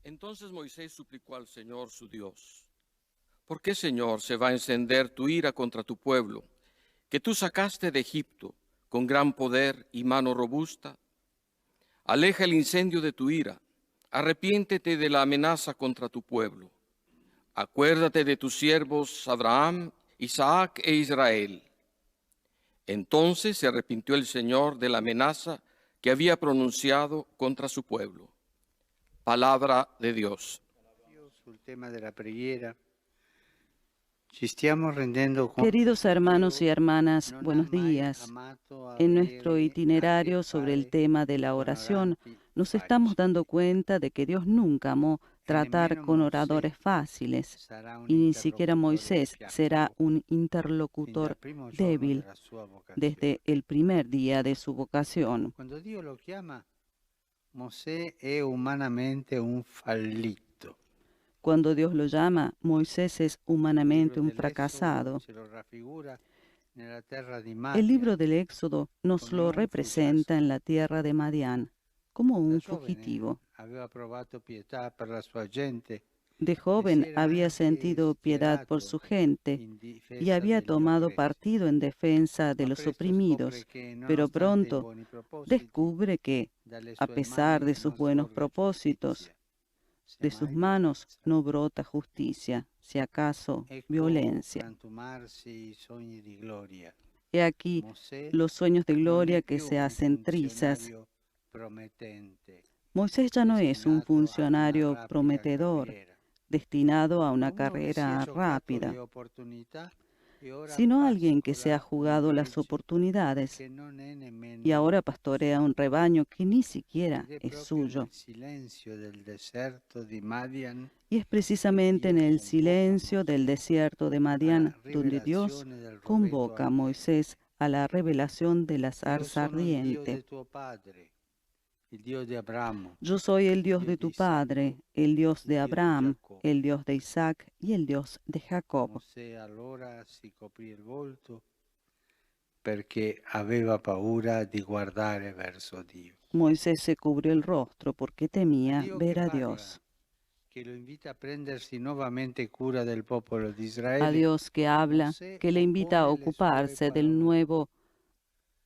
Entonces Moisés suplicó al Señor su Dios: ¿Por qué, Señor, se va a encender tu ira contra tu pueblo, que tú sacaste de Egipto con gran poder y mano robusta? Aleja el incendio de tu ira, arrepiéntete de la amenaza contra tu pueblo. Acuérdate de tus siervos Abraham, Isaac e Israel. Entonces se arrepintió el Señor de la amenaza que había pronunciado contra su pueblo. Palabra de Dios. Sul tema della preghiera, ci stiamo rendendo conto Queridos che hermanos y Dio hermanas, non ha buenos mai días. amato En nuestro avere a che itinerario sobre el fare tema de la con oración, oranti nos estamos facili. dando cuenta de que Dios nunca amó E tratar nemmeno con Mosè oradores fáciles, sarà un y ni siquiera interlocutore Moisés será piatto un fin dal interlocutor primo giorno débil della sua vocazione. desde el primer día de su vocación. Quando Dio lo chiama, Mosè è umanamente un fallito. Cuando Dios lo llama, Moisés es Il humanamente libro un dell'Esodo fracasado. ce lo raffigura nella terra di El libro Madian del Éxodo nos come lo un representa en fuggiasco. la tierra de Madián, como Da un giovane fugitivo. aveva provato pietà per la sua gente De e si joven era había anche sentido piedad por schierato su gente in y difesa había degli tomado oppressi, partido en defensa de ma los presto scopre oprimidos, che pero nonostante i pronto buoni propositi, descubre que, dalle a sue pesar mani de sus non buenos scorre propósitos, giustizia, de sus semmai manos violenza. no brota justicia, si acaso Ecco violencia. frantumarsi i sogni di gloria. He aquí Mosè los sueños de non è gloria que più se un hacen trizas. funzionario promettente, Moisés ya no es un destinato a una funcionario rapida prometedor, carriera, destinado a ma una uno che si è carrera giocato rápida, le opportunità e ora sino alguien que se ha pascola un jugado las gregge oportunidades che non è y nemmeno ahora pastorea un rebaño que ni siquiera ed è es proprio suyo. nel silenzio del deserto di Madian Y es che precisamente en Dio el convoca silencio del Mosè desierto de alla Madián donde Dios rivelazione del roveto convoca a Moisés ardente. a la revelación de la Io zarza sono il Dio ardiente. di tuo padre, il Dio di Abramo, Yo soy el il Dios Dio de di tu Isacco, padre, el Dios il de Dio di Abraham, Giacobbe. el Dios de Isaac y el Dios de Jacob. Mosè allora si coprì il volto perché aveva paura di guardare verso Dio. Moisés se cubrió el rostro porque A temía Dio ver che a parla, Dios. che lo invita a prendersi nuovamente cura del popolo di A Israele, Dios que habla, Mosè que le invita a oppone le sue ocuparse parole,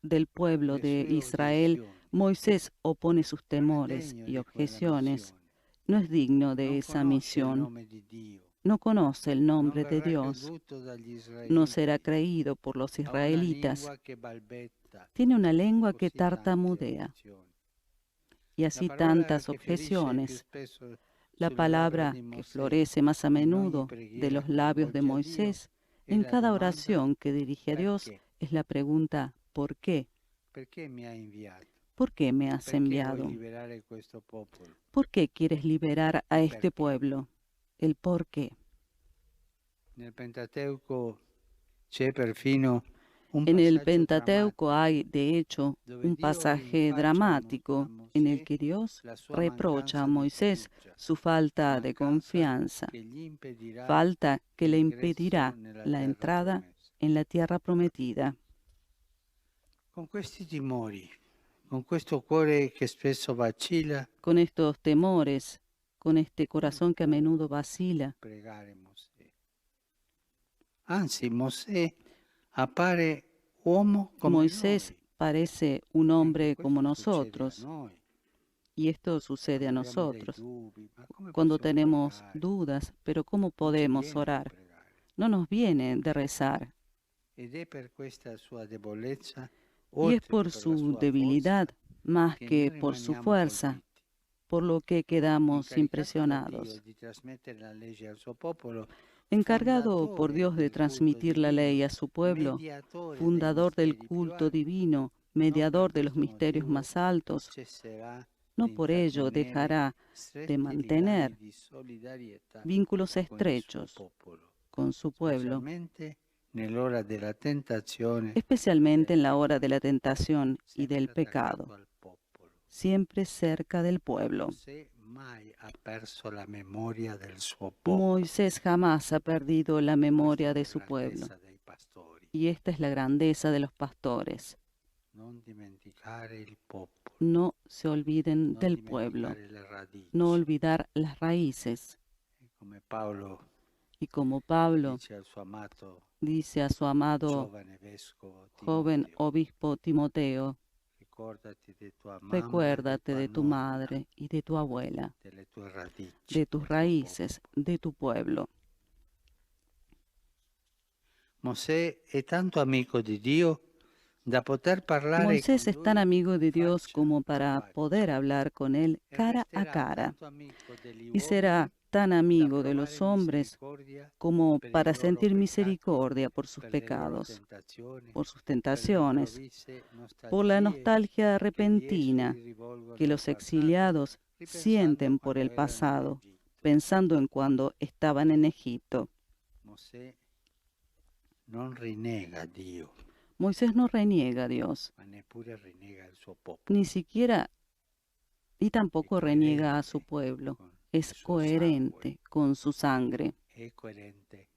del pueblo le de sue Israel. obiezioni. Moisés opone sus Non è temores degno y di quella objeciones. missione, No es digno de non esa conosce il misión. nome di Dio, No conoce el non nombre de verrà Dios. creduto dagli No será israeliti, creído por los ha una israelitas. lingua che balbetta Tiene una e lengua que così tante tartamudea obiezioni. y La así parola tantas che ferisce più objeciones. spesso La sulle labbra palabra di que Mosè florece más a in ogni menudo de preghiera los che labios de rivolge a Dio Moisés è en la cada domanda oración que dirige a Dios perché? es la pregunta ¿por qué? Perché mi hai inviato? ¿Por qué me has Perché vuoi enviado? liberare questo popolo? ¿Por qué quieres liberar a Il este perché. pueblo? El por qué. Nel Pentateuco c'è perfino un En el passaggio Pentateuco drammatico hay, de hecho, dove un Dio pasaje rinfaccia a dramático en el Mosè que Dios la sua reprocha a mancanza di Moisés fiducia, su la falta de mancanza confianza, che gli impedirà falta que le l'ingresso impedirá nella la terra entrada promessa. en la tierra prometida. Con questi timori, con questo cuore che spesso vacilla, Con estos temores, con este come corazón que a può menudo vacila, pregare Mosè? Anzi, Mosè appare uomo come Moisés noi. parece un Anche hombre como questo succede a nosotros, noi. y esto sucede a Quando abbiamo dei nosotros, dubbi, ma come cuando possiamo tenemos pregare? dudas, pero ¿cómo Non ci podemos viene di orar? pregare. No nos viene de rezar, Ed è per questa sua debolezza, y es oltre che por per la su sua debilidad, forza, más che que noi por su rimaniamo fuerza, colpiti. por lo que quedamos Incaricato da Dio impresionados. di trasmettere la legge al suo popolo, Encargado por fondatore Dios de del culto transmitir la ley divino, a su pueblo, mediatore dei fundador del misteri più culto alti, divino, non per mediador de los questo misterios motivo más altos, cesserà no di por ello intrattenere dejará de stretti legami mantener di solidarietà vínculos con il suo estrechos popolo, con su pueblo, specialmente nell'ora della tentazione e especialmente del en la hora de la peccato, tentación y sempre del attaccato pecado, al popolo. siempre cerca del pueblo. Mosè mai ha perso la memoria del suo popolo. Moisés jamás ha perdido la Questa memoria è de la su pueblo, grandezza dei pastori. y esta es la grandeza de los pastores. non dimenticare il popolo, no se olviden non del pueblo, dimenticare le radici. no olvidar las raíces. E come Paolo Y como Pablo dice al suo amato dice a su amado giovane vescovo joven Timoteo, obispo Timoteo, ricordati di tua mamma, recuérdate di de tua tu nonna, madre y de tu abuela, delle tue radici, de tus del tuo raíces, de tu pueblo. popolo. Mosè è tanto amico di Dio da poter parlare Moisés con es tan lui amigo de Dios faccia como a para faccia poder hablar con Él e cara a resterà cara, tanto amico degli y será uomini tan da amigo de provare los hombres misericordia como per i para loro sentir peccati, misericordia por sus per le loro pecados, tentazioni, por sus per le tentaciones, improvvise por la nostalgie nostalgia che gli esuli repentina rivolgono que al los passato, exiliados ripensando sienten por quando el erano in pasado, Egitto. pensando en cuando estaban en Egipto. Mosè non rinnega Dio, Moisés no reniega a Dios, ma neppure rinnega il suo popolo. ni siquiera y tampoco È reniega a coerente su pueblo. con Es il suo coherente sangue, con su sangre, è coerente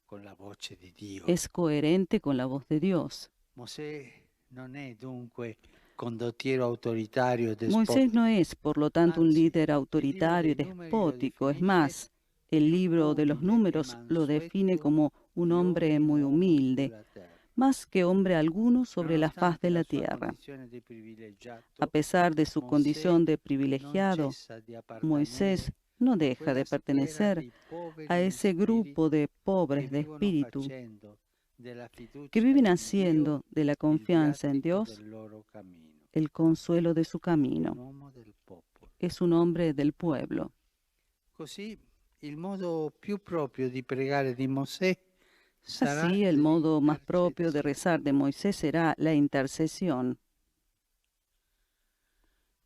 con la voce di Dio. es coherente con la voz de Dios. Mosè non è dunque condottiero autoritario e Moisés no despotico, es, por lo tanto, un anzi, líder il libro autoritario y dei numeri lo despótico. Es definisce más, el più libro de los umile e números lo define mansueto como un di hombre ogni muy uomo humilde, sulla terra. más que hombre alguno sobre la faz Nonostante de la la sua tierra. condizione di A privilegiato, pesar de su Mosè condición de non privilegiado, cessa di Moisés appartenere no a deja quella de schiera pertenecer di poveri a in ese spirito grupo de che pobres de vivono espíritu facendo della que fiducia viven in Dio haciendo de la il confianza en viatico Dios del loro cammino. el consuelo de su Un camino. uomo del popolo. Es un hombre del pueblo. Così il modo più proprio di pregare di Mosè sarà Así, el modo más propio de l'intercessione. rezar de Moisés será la intercesión.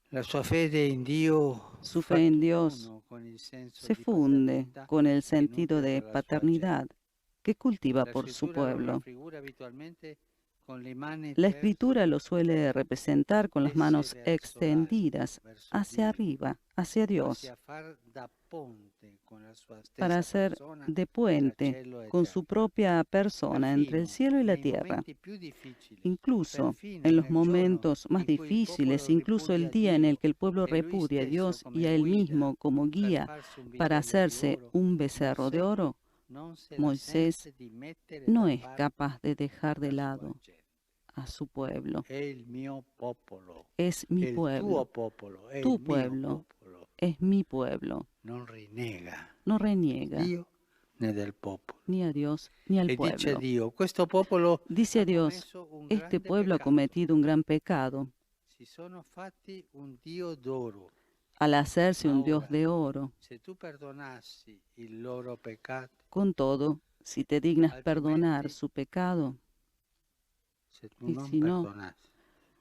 La sua fede in Dio Su fa fe en Dios tutt'uno con il senso se di funde paternità con el che sentido nutre de per la sua paternidad gente. que cultiva La por su scrittura lo pueblo. raffigura abitualmente con le mani La verso escritura lo suele representar con las tese manos verso l'alto, extendidas verso hacia Dio, arriba, hacia Dios, quasi a far da ponte con la sua para stessa hacer persona de tra puente cielo e con su terra. propia persona entre el Perfino cielo y la nei tierra. momenti più difficili, Incluso perfino en los nel giorno momentos más in cui il difíciles, popolo incluso el ripudia día en el Dio que el pueblo e lui repudia a stesso Dios come y a él guida mismo como per guía farsi un para vitello di hacerse oro, un becerro de Mosè oro, non se la Moisés sente di mettere no da es parte capaz de dejar de la sua lado gente. a su pueblo. È il mio popolo, Es è mi il tuo pueblo, popolo, è tu il mio pueblo, popolo. es mi pueblo. Non rinnega No reniega Dio né del popolo. ni a Dios ni al E dice pueblo. Dio, questo popolo Dice ha a Dios, commesso un este grande pueblo ha peccato. cometido un gran pecado Si sono fatti un Dio d'oro. al hacerse Ma un Dios ora, de oro. se tu perdonassi il loro peccato, Con todo, si te dignas perdonar altrimenti, su pecado, se tu y non si no, perdonassi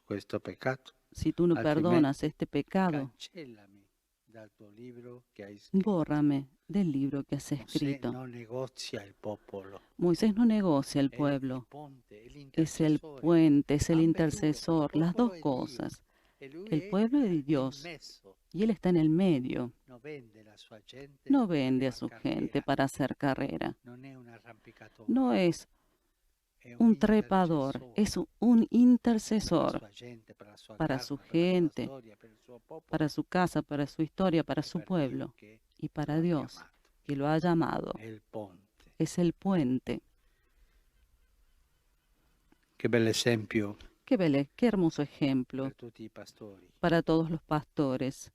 questo peccato, si tú no perdonas altrimenti este pecado, cancellami dal tuo libro che hai scritto. bórrame del libro que has Mosè escrito. non negozia il popolo, Moisés no negocia el è il pueblo, ponte, è es el l'intercessore. puente, es el Ambedue, il intercesor, las popolo dos è Dio cosas. e lui El è pueblo es in Dios mezzo. y Él está en el medio. Non vende la sua gente No per vende a far su carriera. gente para hacer carrera. Non è un arrampicatore, No es è un trepador, intercessore es un per la intercesor sua gente, per la sua para casa, su per la sua gente, storia, per il suo popolo, para su casa, para su historia, para e su per Dio pueblo che y lo para ha Dios chiamato. que lo ha llamado. È il ponte. Es el puente. Che bel esempio Qué hermoso ejemplo per tutti i pastori para todos los pastores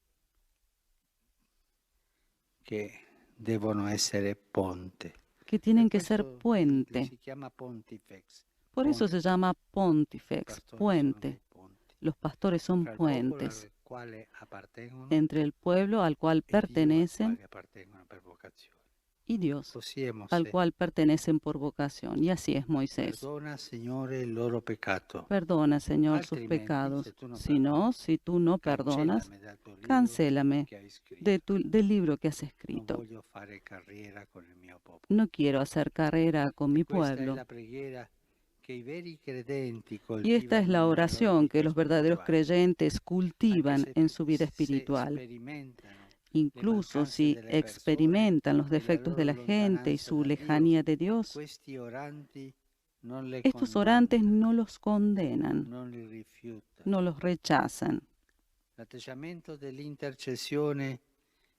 che devono essere ponte. que tienen Per que ser questo puente. si chiama pontifex. Por eso se llama I pontifex, pastori sono puente. dei ponti. Los pastores son Tra il popolo puentes al quale appartengono entre el pueblo al cual e Dio al pertenecen quale appartengono per vocazione. y Dios Così è al Mosè. cual pertenecen por vocación. Y así es Moisés. Perdona, Signore, il loro peccato. Perdona, Señor, sus Altrimenti, pecados. se tu non Si no, si tú no perdonas, cancellami dal tuo libro cancélame che hai scritto. del libro que has Non escrito. voglio fare carriera con il mio popolo. No quiero hacer carrera con mi Questa è pueblo. la preghiera che i veri credenti Y esta es coltivano la nella loro oración vita que los verdaderos spirituale. creyentes cultivan Anche se- en su vida se espiritual. sperimentano Incluso mancanze si delle persone experimentan los e la defectos de la loro gente y lontananza su da Dio, lejanía de Dios, questi oranti non le Estos orantes condanna, no los condenan, non li rifiuta. no los rechazan. L'atteggiamento dell'intercessione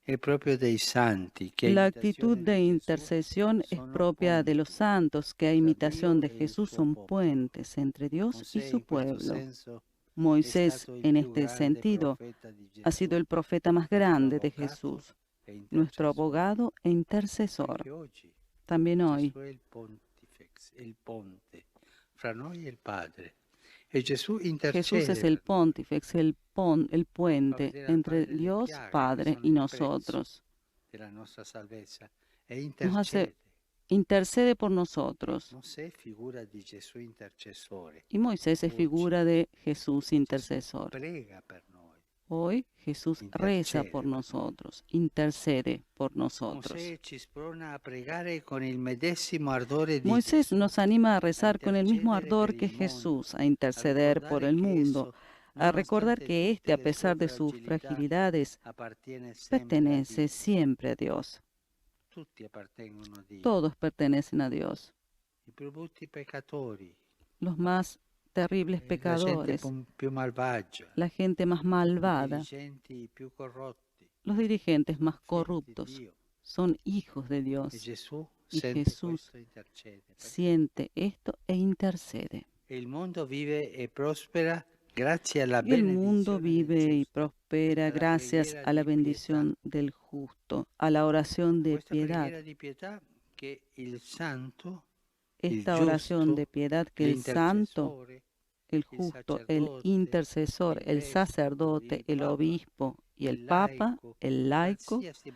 è proprio dei santi che a La actitud imitazione de di Gesù intercesión es sono propia de los ponti santos, que a tra imitación Dio de e il Jesús suo son popolo. puentes entre Dios y Mosè su in questo pueblo. senso è Moisés, stato il en più este grande sentido, profeta di ha sido Gesù, el profeta más nuestro grande de avvocato Jesús, e nuestro intercessore. abogado e intercesor. Anche oggi También hoy, Gesù è il pontifex, è il ponte fra noi e il Padre. E Gesù Jesús intercede es el per noi. pontífex, el Fa puente vedere la entre delle Dios piaghe, che Padre sono y il nosotros. prezzo della nostra salvezza, e Nos hace, intercede. intercede por nosotros. Mosè è figura di Gesù intercessore. Y Moisés es Oggi figura de Jesús Gesù intercesor. prega per noi. Hoy Jesús reza Intercede por per noi. nosotros, intercede por nosotros. Mosè ci sprona a pregare con il medesimo ardore di Moisés Gesù, nos anima a a rezar con el mismo intercedere ardor per que il mondo, Jesús, a a interceder por ricordare el che mundo, esso, a recordar nonostante que tutte éste, a le sue pesar de sus fragilità, fragilidades, appartiene sempre a pertenece Dio. siempre a Dios. Tutti appartengono a Dio. Todos pertenecen a Dios. I più brutti peccatori, Los más terribles la gente pecadores, più malvagia, la gente más i malvada, dirigenti più corrotti, los dirigentes más figli di corruptos, Dio. son hijos de E Dios. Gesù Y sente Jesús questo e intercede. siente esto e intercede. E il mondo vive e prospera grazie alla Y el mundo benedizione del vive y giusto, prospera alla gracias preghiera a la di pietà. bendición del justo, a la oración de Questa piedad. preghiera di pietà che il santo, il Esta oración de giusto, piedad que el santo, l'intercessore, el il justo, el sacerdote, intercesor, il el vescovo, sacerdote, il el papa, obispo y el il papa, laico, el laico qualsiasi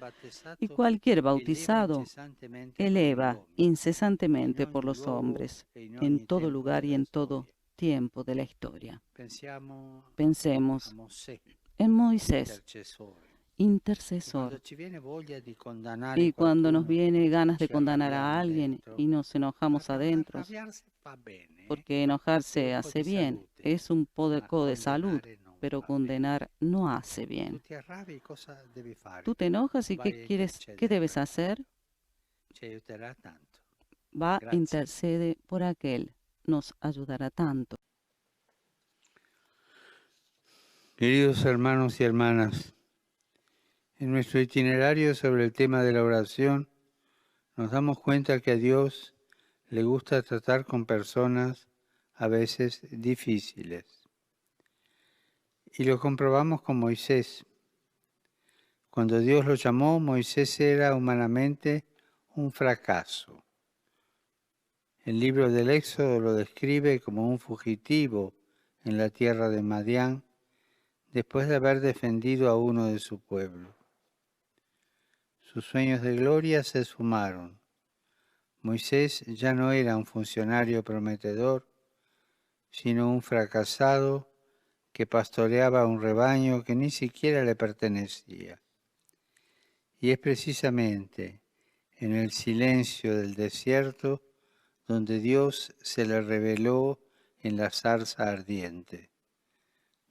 y battezzato cualquier eleva bautizado incessantemente per gli eleva uomini, incesantemente in por ogni los luogo hombres, e in en ogni todo tempo lugar y della en todo storia. tiempo de la historia. Pensiamo a Pensemos Mosè, en Moisés, intercessore. E intercesor. quando ci viene voglia di condannare Y cuando nos qualcuno, viene ganas de ci condenar a arrabbiamo alguien dentro. y nos enojamos adentro, Arrabbiarsi fa bene, porque enojarse un po' hace di bien, salute, es un ma poco de salud, condannare non pero va bene. condenar no hace Tu bien. ti arrabbi, cosa devi fare? Tú te enojas y Vai a ¿qué quieres, qué intercedere debes per hacer? lui. Ci aiuterà tanto. Va, Grazie. intercede por aquel, nos ayudará tanto. Queridos hermanos y hermanas, en nuestro itinerario sobre el tema de la oración, nos damos cuenta que a Dios le gusta tratar con personas a veces difíciles. Y lo comprobamos con Moisés. Cuando Dios lo llamó, Moisés era humanamente un fracaso. El libro del Éxodo lo describe como un fugitivo en la tierra de Madián, después de haber defendido a uno de su pueblo. Sus sueños de gloria se esfumaron. Moisés ya no era un funcionario prometedor, sino un fracasado que pastoreaba un rebaño que ni siquiera le pertenecía. Y es precisamente en el silencio del desierto donde Dios se le reveló en la zarza ardiente.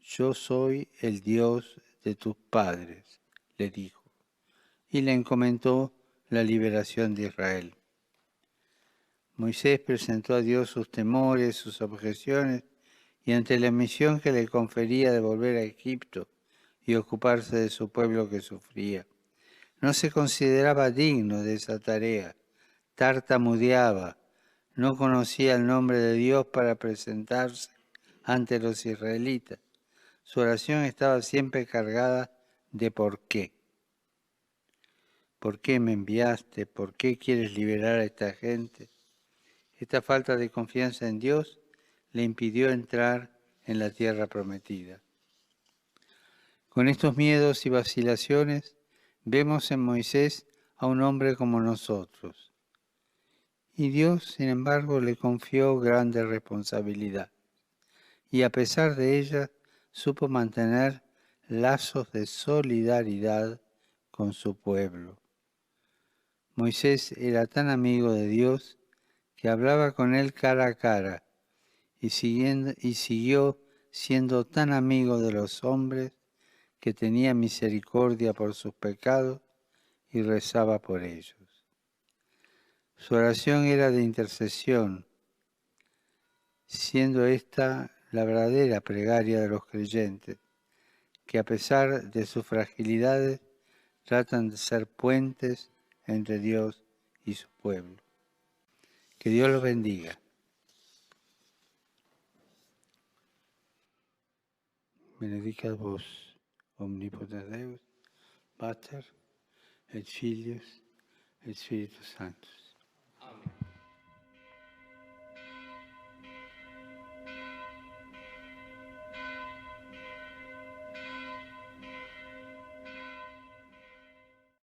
Yo soy el Dios de tus padres, le dijo, y le encomendó la liberación de Israel. Moisés presentó a Dios sus temores, sus objeciones, y ante la misión que le confería de volver a Egipto y ocuparse de su pueblo que sufría, no se consideraba digno de esa tarea, tartamudeaba, no conocía el nombre de Dios para presentarse ante los israelitas. Su oración estaba siempre cargada de ¿por qué? ¿Por qué me enviaste? ¿Por qué quieres liberar a esta gente? Esta falta de confianza en Dios le impidió entrar en la tierra prometida. Con estos miedos y vacilaciones, vemos en Moisés a un hombre como nosotros. Y Dios, sin embargo, le confió grande responsabilidad. Y a pesar de ella, supo mantener lazos de solidaridad con su pueblo. Moisés era tan amigo de Dios que hablaba con él cara a cara y siguió siendo tan amigo de los hombres que tenía misericordia por sus pecados y rezaba por ellos. Su oración era de intercesión, siendo esta la verdadera plegaria de los creyentes, que a pesar de sus fragilidades tratan de ser puentes entre Dios y su pueblo. Que Dios los bendiga. Benedicat vos, omnipotens Deus, Pater, et Filius, et Spiritus Sanctus.